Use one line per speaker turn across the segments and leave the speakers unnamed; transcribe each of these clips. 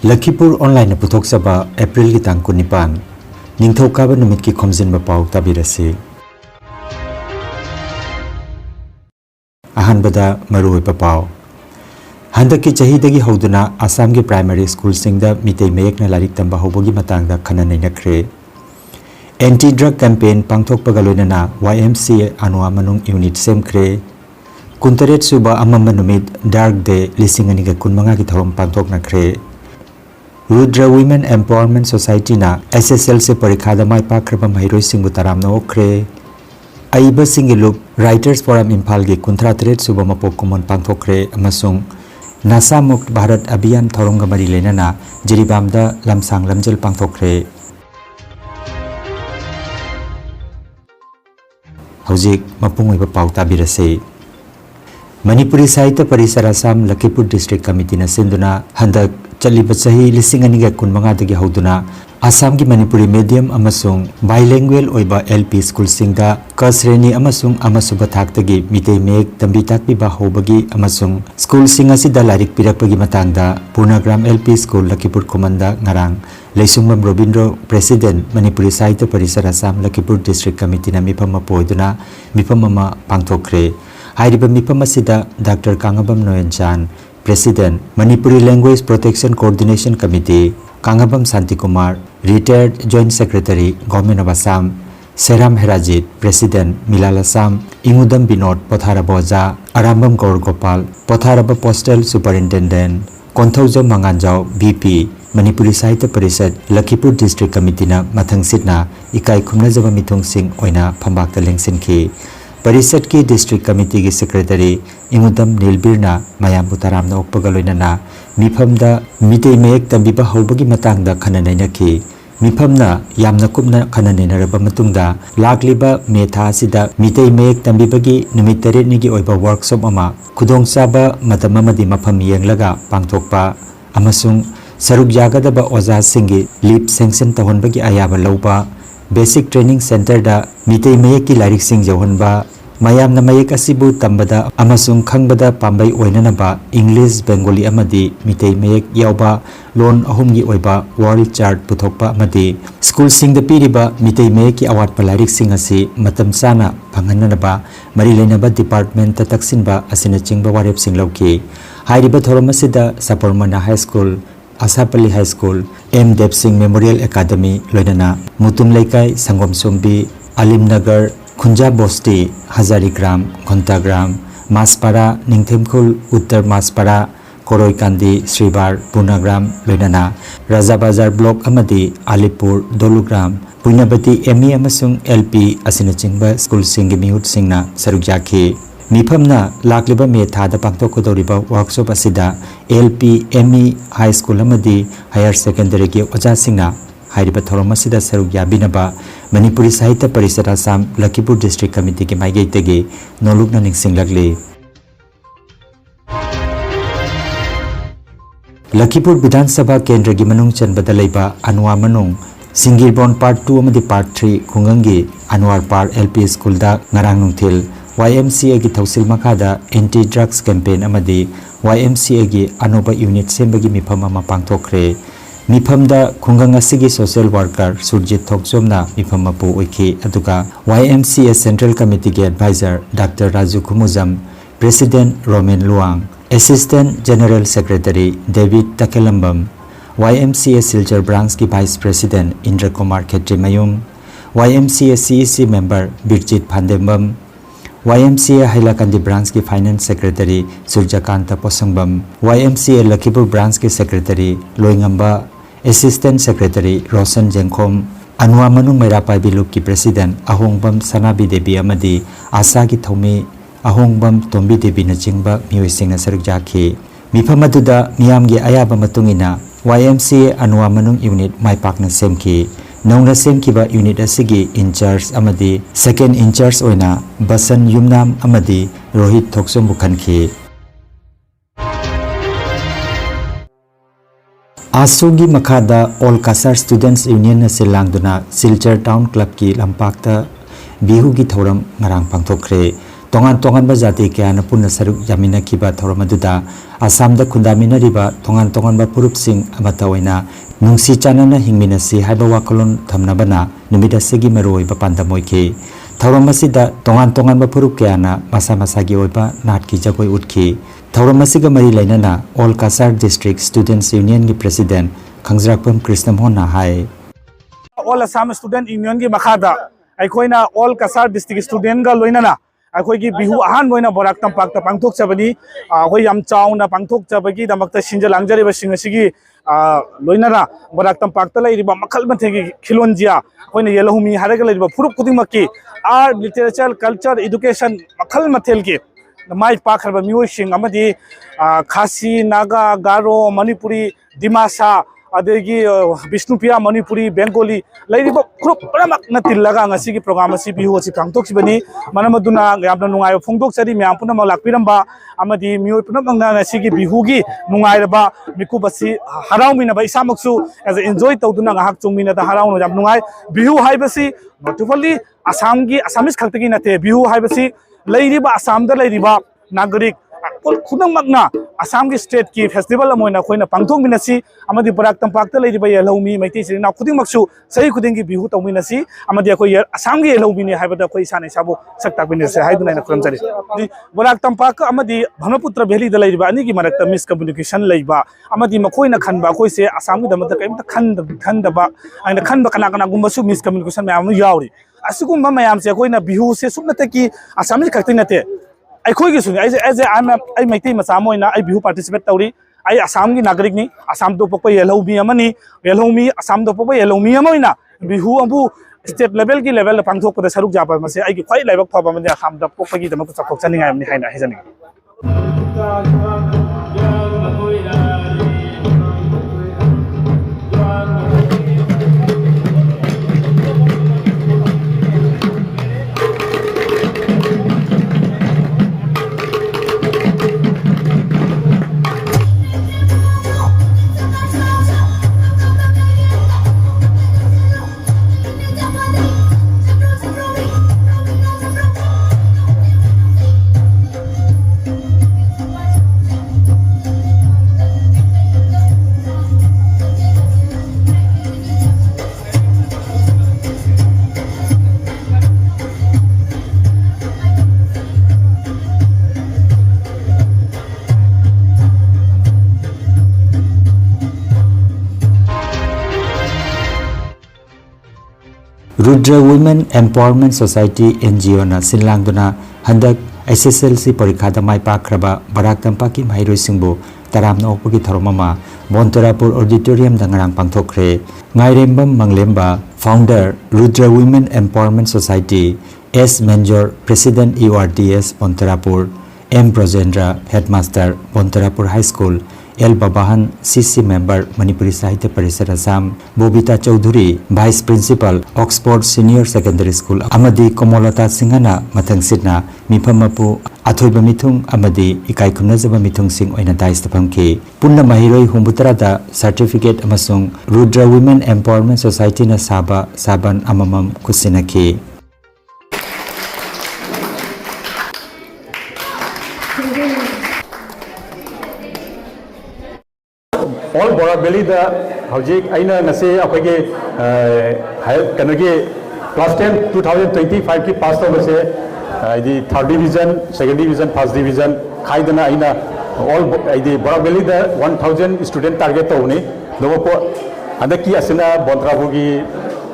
Lakhipuronline puthokchaba April gi tang 19 ningthokaba numit ki Khomjinba Pao tabirasi. Ahanbada maruoiba Pao handaki chahidagi hoduna assam gi primary school singda mitei mayekna larik tamba hobogi matangda khananai nakre. Anti drug campaign pangthokpaga loinana YMCA anwa manung unit semkhre. Kuntaret suba amamba numit dark day lisingani ga kunmanga gi thorom pangthok nakre. Rudra Women Empowerment Society na SSL se parikha da mai pakraba mairoi singbu taramna okre. Aiba singilup Writers Forum Imphal gi 33 suba mapok kumon pangthokre amasung Nasa Mukt Bharat Abhiyan thoronga mari lenana Jiribamda lamsang lamjel pangthokre. Hojik mapungoiba Pao tabirase. Manipuri Sahitya Parisar Assam Lakhipur District Committee na sinduna handak chaliba chahi lising aniga kunmanga dagi hoduna Assam gi Manipuri medium amasung bilingual oiba LP school singda kasreni amasung amasuba thaktagi mitei mek tambi takpi ba hobagi amasung school singa sida larik pirakpagi matangda Purnagram LP school Lakhipur Komanda ngarang Leisungmam Robindro President Manipuri Sahitya Parisar Assam Lakhipur District Committee na mifam mapoiduna mifam mama pangthokre. Hairiba mifam asida Dr. Kangabam Noyanchan President Manipuri Language Protection Coordination Committee Kangabam Santi Kumar Retired Joint Secretary Government of Assam Seram Herajit President Milal Assam Ingudam Binod Potharaboja Arambam Gaur Gopal Potharaba Postal Superintendent Konthaujam Manganjau BP Manipuri Sahitya Parisad Lakhipur District Committee na mathang sitna ikai khumnajaba mithung sing oina phambakta lengsinki. Parisad ki District Committee ki Secretary Ingudam Nilbirna mayam butaramna okpaga loinana mifamda mitei mayek tambiba hobagi matangda khananai nakhi. Mifamna yamna kupna khananai naraba matungda lakliba metha asida mitei mayek tambibagi numit 8 nigi oiba workshop ama khudongchaba matam amadi mafam yenglaga pangthokpa amasung saruk yagadaba oja singi leap sanction tahonbagi ayaba lauba Basic Training Center da mitei mayek ki larik sing jawhanba mayamna mayek asibu tambada amasung khangbada pambai oinanaba English Bengali amadi mitei mayek yauba lon ahumgi oiba world chart puthokpa amadi school sing da piriba mitei mayek ki award palarik sing asi matam sana phanghananaba mari leinaba department ta taksinba asina chingba warep sing lauki. Hairiba thoromasida Sapormana High School Asapali High School M. Dev Singh Memorial Academy Loinana Mutum Laikai Sangom Sombi Alimnagar Khunja Bosti Hazarigram Ghontagram Maspara Ningthemkhul Uttar Maspara Koroikandi Sribar Punagram Loinana Rajabazar Block Amadi Alipur Dolugram Puinabati ME amasung LP asinachingba school singi mihut singna sarukjaki. Mifamna lakliba metha da pangtokkodoriba workshop asida LP ME High School amadi Higher Secondary ki oja singna hairiba thorom asida saruk yabinaba Manipuri Sahitya Parisad Assam Lakhipur District Committee ki maigei tege nolukna ningsinglakli. Lakhipur Vidhan Sabha Kendra gi manung chanbada leiba Anwa manung Singirbon Part 2 amadi Part 3 khungangi Anwar Par LP School da ngarang nungthil YMCA gi thausil makada anti drugs campaign amadi YMCA gi anoba unit sembagi mifam ama pangthokre. Mifamda khungang asigi social worker Surjit Thokjomna mifam mapu oiki aduga YMCA Central Committee gi advisor Dr. Raju Kumujam President Roman Luang Assistant General Secretary David Takelambam YMCA Silchar Branch ki Vice President Indra Kumar Khetri Mayum YMCA CEC member Birjit Phandembam YMCA Hailakandi Branch ki Finance Secretary Surjakanta Posangbam YMCA Lakhipur Branch ki Secretary Loingamba Assistant Secretary Roshan Jengkhom Anwa Manung Mairapai Bilup ki President Ahongbam Sanabi Devi amadi Asa ki Thomi Ahongbam Tombi Devi na chingba miyoisingna sarukjaki. Mifam aduda miyamgi ayaba matungina YMCA Anwa Manung unit maipakna semki. Nongna semkiba unit asigi in charge amadi second in charge oina Basan Yumnam amadi Rohit Thoksom bukhanki. Asugi makhada All Cachar Students Union na silangduna Silchar Town Club ki lampakta bihu gi thoram ngarang pangthokre. tongan tongan ba jati kya na punna saruk yamina kiba thoromaduda Assam da khundamina riba tongan tongan ba purup sing amata oina nungsi chanana hingmina si haiba wakolon thamnabana numida segi meroi ba pandamoi ke thaurammasida tongan tongan ba purup kya na masa masa gi oiba nat ki jagoi utki thauramasiga mari lainana all cachar district students union gi president Khomjinba Krishnamon na hai
all Assam student union gi makhada aikoina all cachar district student ga loinana अखोगी बिहु अहान मोइना बराक तंपाक त पांगथोक चबनी अखोई यम चाउना पांगथोक चबगी दमकत सिंज लांगजरी बसिंग सिगी लोइनारा बराक तंपाक त लैरिबा मखल मथेगी खिलोंजिया अखोइना येलहुमी हारग लैरिबा फुरुप कुदिमकी आर्ट लिटरेचर कल्चर एजुकेशन मखल मथेल के माइ पाखरबा मियोइसिंग अमदी खासी नागा गारो मणिपुरी दिमासा अदेगी विष्णुप्रिया मणिपुरी बेंगोली लैरिबा ग्रुप पुरमक नतिलगा ngasi program asi bihu asi pangtoksibani manamaduna yamna nungai phongdoksari myam punama lakpiramba amadi mioi punamang na ngasi gi bihu gi nungairaba mikubasi haraumina ba isamaksu as enjoy tawduna ngahak chungmina da harauno jam nungai bihu haibasi not only assam gi assamese khaktagi nate bihu haibasi lairiba assam da lairiba nagarik खुदमकना असम की state की festival अमोइना खोइना पांगथोंमिनसी अमदि बराक तंपाकता लैरिबा येलौमी मैती सिना खुदिमकसु सही खुदिंगी बिहु तौमिनसी अमदि अखोय असम की येलौमी ने हाइबदा खोइ सानै साबो सक्ताबिनेसे हाइदुना खुरमजरी बराक तंपाक अमदि भनपुत्र भेली द लैरिबा अनि की मरकता मिस कम्युनिकेशन लैबा अमदि मखोइना खनबा खोइसे असम की दमत कैमता खनदबा आइना खनबा कना कना गुमसु मिस कम्युनिकेशन मैम यावरी असुगुम मैम से खोइना बिहु से सुनते की असम खक्ति नते अखोई सुन आई मैती मचा मोइना आई बिहु पार्टिसिपेट तौरी आई असम की नागरिक नि असम तो पोप येलौमी अमनी येलौमी असम तो पोप येलौमी अमोइना बिहु अबु स्टेट लेवल की लेवल पांगथोक पद सरुक जाबा मसे आई की ख्वाइ लाइबक फबा मने असम द पोप की दमक चखोक चनिंगाय अमनी हाइना हिजनि
Rudra Women Empowerment Society NGO na sinlangduna handak SSLC parikha da mai pakraba Barak Tampak ki mairoi singbo taramna okpagi tharomama Bontorapur Auditorium da ngarang pangthokre ngairembam manglemba founder Rudra Women Empowerment Society S Manjor President URDS Bontorapur M Brojendra Headmaster Bontorapur High School L Babahan CC member Manipuri Sahitya Parisar Assam Bobita Chaudhuri Vice Principal Oxford Senior Secondary School Amadi Komolata Singhana Mathang Sitna Mifamapu Athoiba Mithung Amadi Ikai Khumnajaba Mithung Sing Oina Dais Tapamke Punna Mahiroi Humbutarada Certificate Amasung Rudra Women Empowerment Society na Saban Amamam Kusinake
all Barak Valley the Hojik Aina Nase Apage Kanagi class 10 2025 ki passed over say the third division, second division, first division, Kaidana Aina all the Barak Valley the 1000 student target only Novo Adaki Asina Bontrabugi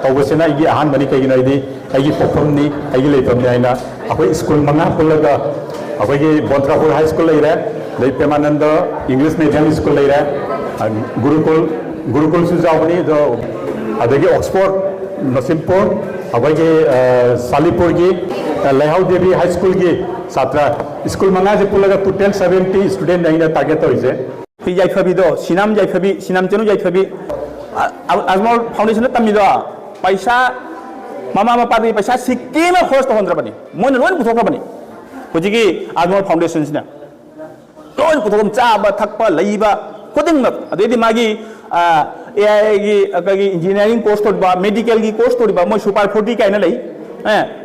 Tobasena Igi Han Manika United Agi Popomni Agi Latam Aina Apai school Mana Pulaga Apage Bontrapur High School Laira Lay Pemananda English Medium School Laira Gurukul से जाओगे तो अदेगी Oxford नसीमपुर अबे सालीपुर की लहाउ देवी high school की छात्रा school मंगा से Pulga total 70 student नहीं ना टारगेट हो इसे फिर जाइफबी दो सिनाम चेनु जाइफबी आजमल फाउंडेशन तमिदो पैसा मामा मापादी पैसा सिक्किम खर्च होन्द्रबनी मोन रोन पुथोखबनी हुजिगी आजमल फाउंडेशन सिना रोन पुथोखम चाबा थकपा लैबा खुदिंगमक अदेदी मागी AI की अकगी इंजीनियरिंग कोर्स तोड़बा मेडिकल की कोर्स तोड़बा मो सुपर 40 काइना लई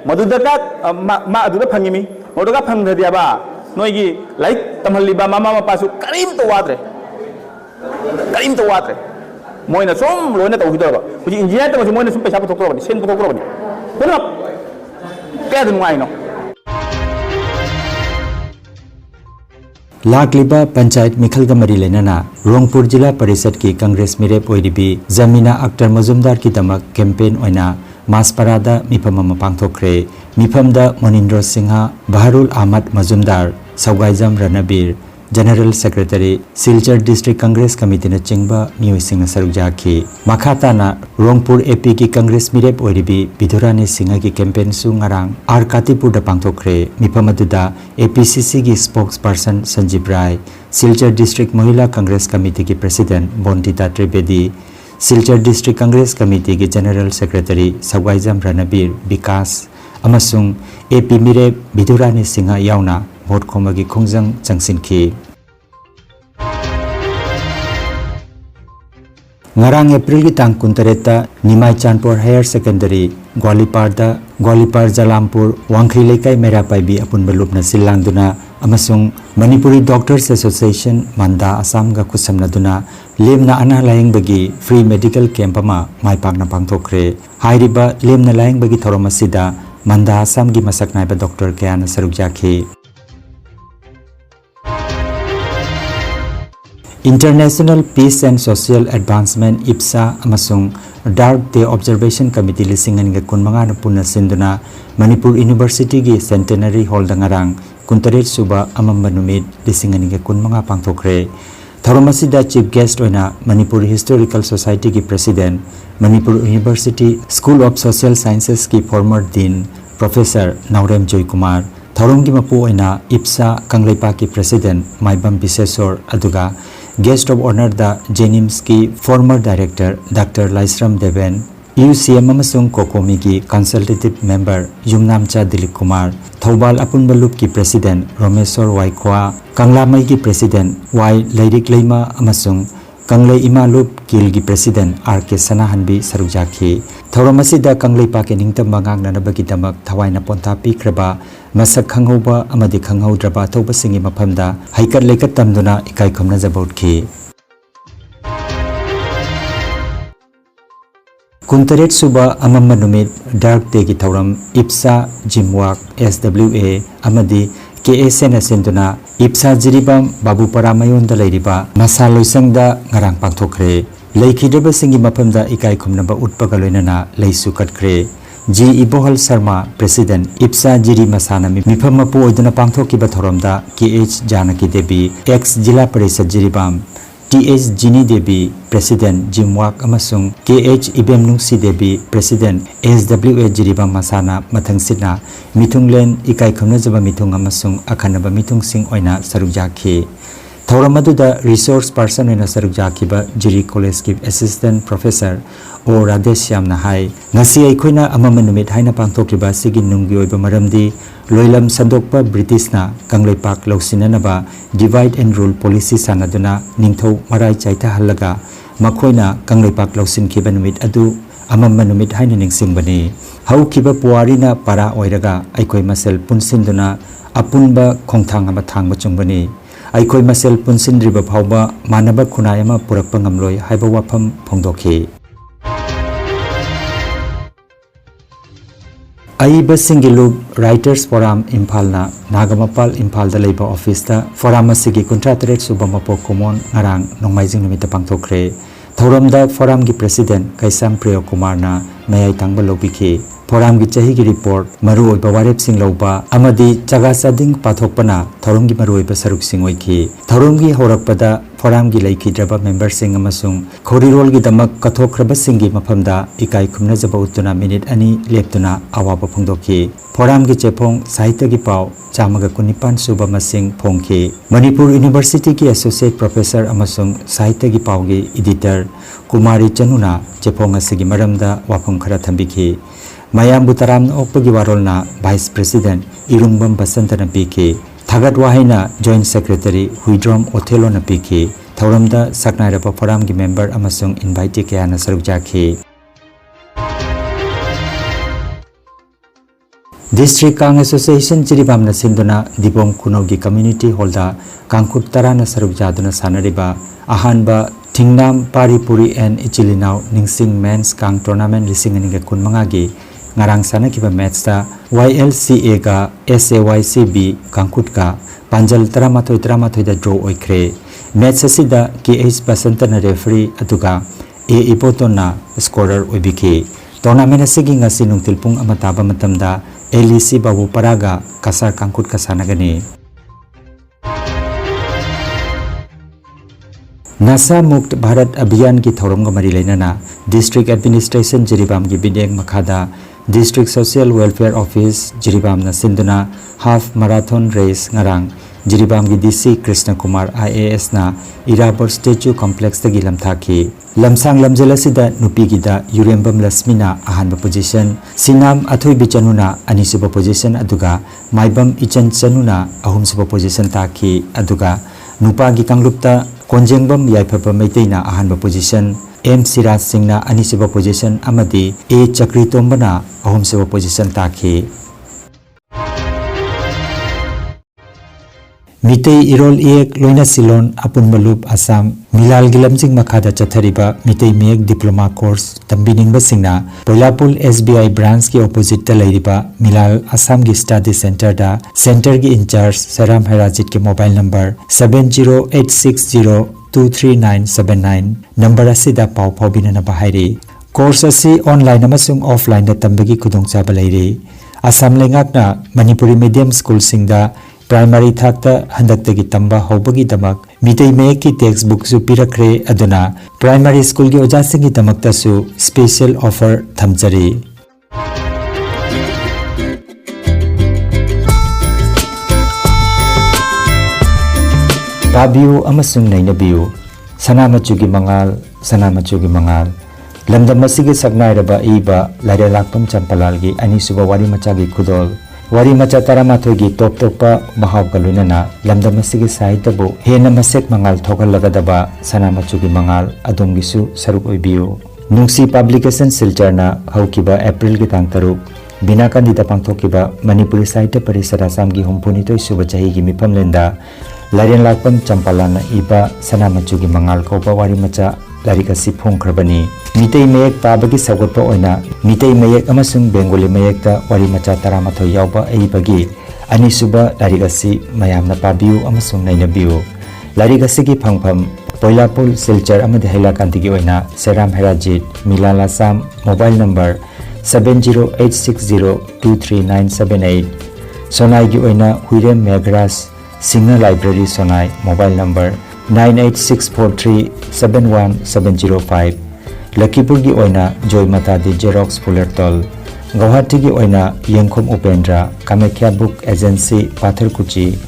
मधुदका मा अदुदा फंगिमी
मोदगा फंगदियाबा नोगी लाइक तमहलिबा मामा मपासु करीम तो वाद्रे मोइना सोम लोइना तौहिदोबा हुजि इंजीनियर तमसु मोइना सुम पैसा पुथोक्रोबनि सेन पुथोक्रोबनि पुनः क्या नुआइनो
लाखलिबा पंचायत मिखल मरी लेना रोंगपुर जिला परिषद की कांग्रेस मिरेप ओइरिबी जमीना अख्तर मजुमदार की दमक कैंपेन ओइना मासपरादा मिफम अमा पांगथोखरे मिफमदा Monindra Sinha Baharul Ahmed Majumdar Sougaijam Ranbir general secretary Silchar district Congress committee ने चिंगबा मियोइसिंग सरुक जाखी मखाताना रोंगपुर एपी की कांग्रेस मिरेप ओइरिबी बिधुरानी सिंह की कैंपेन सु ngarang आर कातिपुर दा पांगथोखरे मिफम अदुदा एपीसीसी की spokesperson Sanjeev Rai Silchar district Mahila Congress committee की president Bontita Trivedi Silchar district Congress committee की जनरल सेक्रेटरी सौगाइजम रणबीर विकास अमसुंग एपी मिरेप बिधुरानी सिंह यावना भोट खोमगी खोंजंग चंगसिनखी ngarang April की तांग कुंतरेता निमाई चांदपुर हायर सेकेंडरी ग्वालिपार जलामपुर वांखरी लेकाई मेरा पाइबी अपुन बलुपना सिल्लांगदुना अमसुंग मणिपुरी डॉक्टर्स एसोसिएशन मंदा असम गा कुसमनदुना लेमना अना लायंगबगी फ्री मेडिकल कैंप अमा माइपाकना पांगथोखरे हाइरिबा लेमना लायंगबगी थोरम असिदा मंदा असम की मसक नाइबा डॉक्टर कयाना सरुक जाखी international peace and social advancement IPSA अमसुंग डार्क डे ऑब्जर्वेशन कमिटी लिसिंगन कुनमंगा पुनः सिंधुना मणिपुर यूनिवर्सिटी की सेंटेनरी हॉल दंगरांग कुंतरेट सुबा अमंबा नुमित लिसिंगन कुनमंगा पांगथोखरे थौरम असिदा चीफ गेस्ट ओइना मणिपुर हिस्टोरिकल सोसाइटी की president Manipur university school of social sciences की former dean professor नाउरेम Joy Kumar Thouram की मपु ओइना इप्सा कंगलेपा की प्रेसिडेंट माइबम बिसेसोर अदुगा guest of honour the JNIMS की former director doctor Laishram Deven UCM अमसुंग कोकोमी की कंसल्टेटिव मेंबर युमनामचा दिलीप कुमार थौबाल अपुनबलुप की प्रेसिडेंट रोमेश्वर वाइख्वा कंगलामई की प्रेसिडेंट वाई लैरिक लैमा अमसुंग कंगले इमालुप किल की प्रेसिडेंट आर के सनाहनबी सरुक जाखी थौरम असिदा कंगलेपा के निंगतम मांगांगनबगी दमक थवाइना पोंता पीख्रबा मसक खंगौबा अमदि खंगौद्रबा थौबसिंगी मफमदा हाइकत लेकत तमदुना इकाई खमना जबौटखी कुंतरेट सुबा अमम्मा नुमित डार्क डे की थौरम इप्सा जिमवाक एसडब्ल्यूए अमदि KSN सिंधुना इप्सा जिरिबम बाबूपरा मयोन लैरिबा मसा लोइसंगदा ngarang पांगथोखरे लैखिद्रबा सिंगी मफमदा इकाई खुमनबा उत्पगा लोइनना लैसु कटखरे जी इबोहल शर्मा प्रेसिडेंट इप्सा जिरी मसाना मिफम मपु ओइदना पांगथोकिबा थौरमदा KH जानकी देवी एक्स जिला परिषद जिरिबम TH जिनी देवी प्रेसिडेंट जिमवाक अमसुंग KH इबेमनुंगसी देवी प्रेसिडेंट SWA जिरिबा मसाना मथंगसिना मिथुंगलेन इकाई खमनजबा मिथुंग अमसुंग अखनबा मिथुंगसिंग ओइना सरुक जाखी थौरम अदुदा रिसोर्स पर्सन ओइना सरुक जाखिबा जिरी कॉलेज की असिस्टेंट प्रोफेसर ओ राधेश्याम हाई ngasi अखोइना अमम नुमित हाइना पांगथोक्रिबा सिगी नुंगी ओइबा मरमदी लोइलम संदोकपा ब्रिटिशना कंगलेपाक लौसिननबा डिवाइड एंड रूल पॉलिसी सानदुना निंगथौ मराई चाइथा हल्लगा मखोइना कंगलेपाक लौसिनखिबा नुमित अदु अमम नुमित हाइना निंगसिंगबनी हौखिबा पुवारीना पारा ओइरगा अखोइ मसेल पुनसिनदुना अपुनबा खोंथांग अमा थांगबा चुंगबनी अखोइ मसेल पुनसिनद्रिबा फावबा मानबा खुनाय अमा पुरकपा ngamloi हाइबा वाफम फोंदोखि अईब सिंगिलुब राइटर्स फोरम इम्फालना नागमपाल इम्फाल दा लेबा ऑफिस दा फोरम असिगी कुंट्रातरेट सुबा मपो कोमोन ngarang नोंमाइजिंग नुमित पांगथोखरे थौरम दा फोरम की प्रेसिडेंट कैसाम प्रिय कुमार ना मयाई तांगबा लोबिखि फोरम की चाही की रिपोर्ट मरु ओइबा वारेप सिंग लौबा अमदी चगा चादिंग पाथोकपना थौरम की मरु ओइबा सरुक सिंग ओइखि थौरम की हौरकपदा फोरम की लैखिद्रबा मेंबर सिंग अमसुंग खोरिरोल की दमक कथोख्रबा सिंगी मफमदा इकाई खुमनजबा उतुना मिनिट अनि लेपतुना अवाबा फोंदोखि फोरम की चेफोंग साहित्य की पाव चामगा कुनिपान सुबा मसिंग फोंखि मणिपुर यूनिवर्सिटी की एसोसिएट प्रोफेसर अमसुंग साहित्य की पाव की एडिटर कुमारी चनुना चेफोंग असिगी मरमदा वाफम खरा थंबिखि मयाम बुतराम ओपगी वारोलना वाइस प्रेसिडेंट इरुंगबम बसंतन पीके थागत वाहिना जॉइंट सेक्रेटरी हुइड्रोम ओथेलो न पीके थौरमदा सकनाइरप फोरम की मेंबर अमसुंग इनवाइटी कया न सरुक जाखि District Kang Association Jiribam na sinduna Dibong Kunogi Community Holda Kangkut Tarana Sarubjaduna Sanariba Ahanba Tingnam Paripuri and Ichilinau Ningsing Men's Kang Tournament Lising and Kun Mangagi Ngarang Sana Kiba Metsta YLCA ga SAYCB Kangkut ka Panjal Taramatoi da draw oikre Match asida KH Basantana referee atuga A Ipotona scorer oibiki Tournament asigi nga sinung tilpung amataba matamda LEC Babu Paraga Kasar Kangkut Kasanagani NASA Mukt Bharat Abhiyan ki thorong mari leinana District Administration Jiribam ki bideng makhada District Social Welfare Office Jiribam na sinduna half marathon race ngarang Jiribam ki DC Krishna Kumar IAS na Irabor Statue Complex tagi lamthaki Lamsang lamjela sida nupi gida Yurembam Lasmina ahanba position Sinam Athui Bichanuna anisuba position aduga Maibam Ichan Chanuna ahumsuba position taki aduga Nupa gi kanglupta Khomjinba Yaipapa Maiteina ahanba position M Siraj Singhna anisuba position amadi A Chakri Tombana ahumsuba position taki Mitei Irol Ek Loina Silon Apun Malup Assam Milal Gilamjing Makhada Chathariba Mitei Mek Diploma Course Tambining Basingna Poilapul SBI branch ki opposite ta leiriba Milal Assam gi Study Center da Center gi incharge Saram Harajit ki mobile number 7086023979 number asida pau phobinana bahairi course asi online amasung offline da tambagi khudong chaba leiri Assam lengakna Manipuri medium school singda Primary thakta handaktagi tamba hobagi damak mitei me ki textbook su pirakre aduna primary school gi oja singi damakta su special offer thamjari Tabiu amasung nainabiu sanamachugi mangal lamdam masigi sagnairaba iba lare lakpam champalalgi ani suba wari machagi khudol Wari macha taramathoi top topa mahab galunana lamdam asigi saitabu hena masek mangal thogal lagadaba sanamachugi mangal adongisu saruk oibiu nungsi publication silchar haukiba April gi tang taruk bina kandida pangthokiba Manipuri Sahitya Parisara Assam gi humpuni toi suba chahi gi mifam lenda laren lakpam champalana iba sanamachugi mangal koba wari macha larikasi phongkhrabani mitei mayek pabagi sagotpa oina mitei mayek amasung bengali mayekta wari macha taramathoi yauba eibagi anisuba larikasi mayamna pabiu amasung nainabiu larikasi gi phangpham Poilapul silchar amadi hailakantigi oina Seram Herajit Milal Assam mobile number 7086023978 Sonai gi oina Huirem Megras Singha Library Sonai mobile number 9864371705 Lakhipur gi oina Joy Mata di Xerox Fullertol Guwahati gi oina Yengkhom Upendra Kamekhya Book Agency Patharkuchi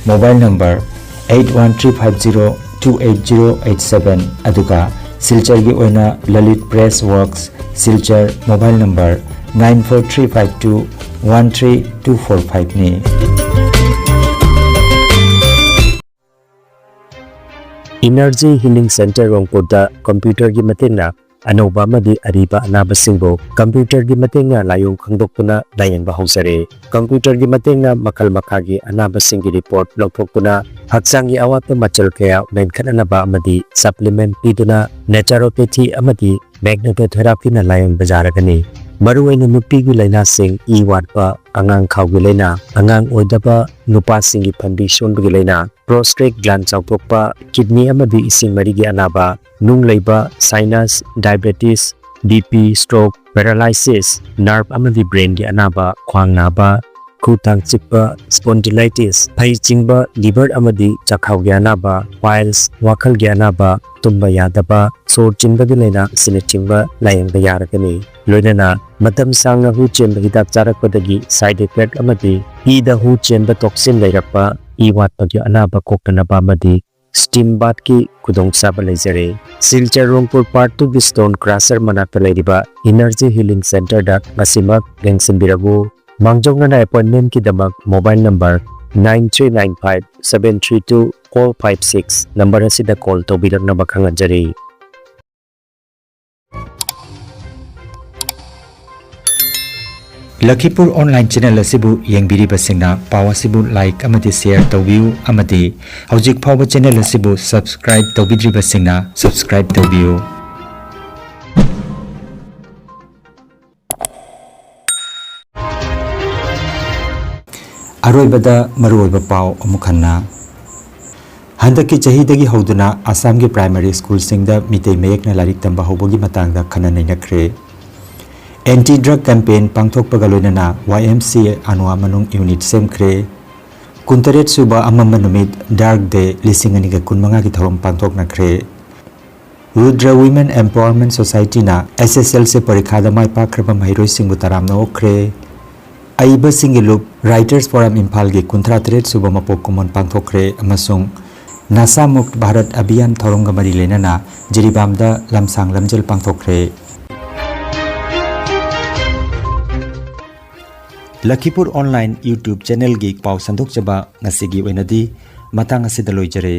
mobile number 8135028087 aduga silchar gi oina Lalit Press Works silchar mobile number 9435213245 ni
Energy Healing Center Rongpoda computer gi matengna anoba madi ariba anaba singbo computer gi matengna layong khangdokpuna layeng ba hausare computer gi matengna makal makhagi anaba singi report lokthokpuna haksangi awatpa machal kaya menkhananaba amadi supplement piduna naturopathy amadi magnetotherapy na layeng bajaragani maruwaina nupi gi laina sing I watpa angang khawgi laina angang oidaba nupa singi phambi sonbagi laina prostate gland chautokpa kidney amadi ising marigi anaba nung leiba sinus diabetes BP stroke paralysis nerve amadi brain gi anaba khwang naba khutang chikpa spondylitis phai chingba liver amadi chakhau gi anaba piles wakhal gi anaba tumba yadaba sor chingba gi laina sine chingba layang da yarakani loinana matam sangna hu chemba hidak charakpadagi side effect amadi ida hu chemba toxin leirakpa I watpa gi anaba koktanaba amadi steam bath ki kudong saba leijare silchar Rongpur part 2 gi stone crusher manakta leiriba energy healing center da ngasimak gengsimbirabu mangjongna appointment ki damak mobile number 9395732456 number asida call tobirana bakhanganjari
Lakhipur online channel asibu yengbiribasingna paw asibu like amadi share tawbiu amadi hojik phawba channel asibu subscribe tawbidribasingna subscribe tawbiu. Aroibada maruoiba paw amukhanna handaki chahidagi hoduna assam gi primary school singda mitei mayekna larik tamba hobogi matangda khana nainakre. Anti-drug campaign pangthok pagaloinana YMCA anwa manung unit semkre. Kuntaret suba amama numit dark day lisinganiga kunmanga ki thorom pangthok nakre. Rudra Women Empowerment Society na SSL se parikha da mai pakraba mairoi singbu taramna okre. Aiba singilup Writers Forum Imphal gi kuntratret suba mapok kumon pangthokre amasung Nasa Mukt Bharat Abhiyan thoronga mari lenana Jiribamda lamsang lamjel pangthokre. Lakhipur online YouTube channel gi paw sandok chaba ngasigi oinadi matang asidaloi jare.